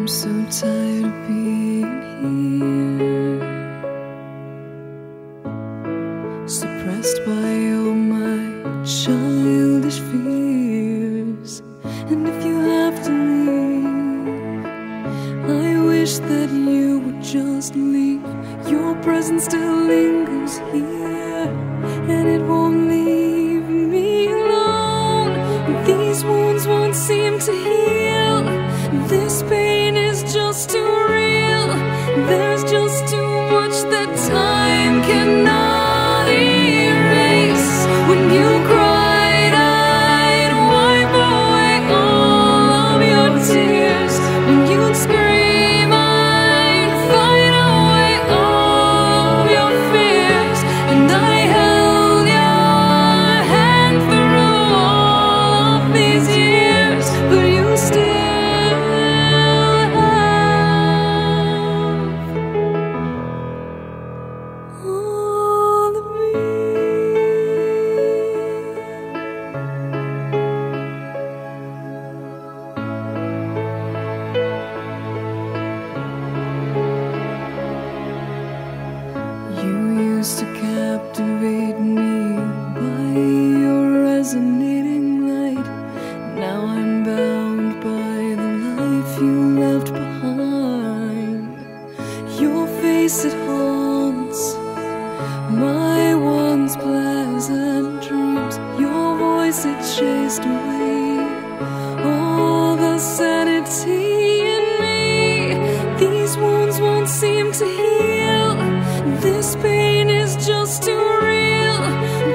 I'm so tired of being here, suppressed by all my childish fears. And if you have to leave, I wish that you would just leave. Your presence still lingers here, and it won't leave me alone. These wounds won't seem to heal. This pain is just too real. There's just too much that time cannot erase. When you cried, I'd wipe away all of your tears. When you'd scream, I'd fight away all of your fears. And I held your hand through all of these years, but you still to captivate me by your resonating light. Now I'm bound by the life you left behind. Your face, it haunts my once pleasant dreams. Your voice, it chased away all the sanity in me. These wounds won't seem to heal. This pain is just too real.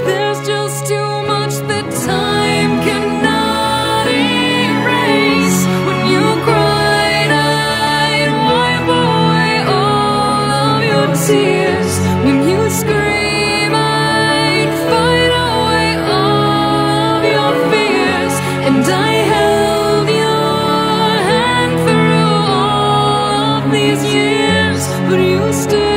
There's just too much that time cannot erase. When you cried, I'd wipe away all of your tears. When you scream, I'd fight away all of your fears. And I held your hand through all of these years, but you still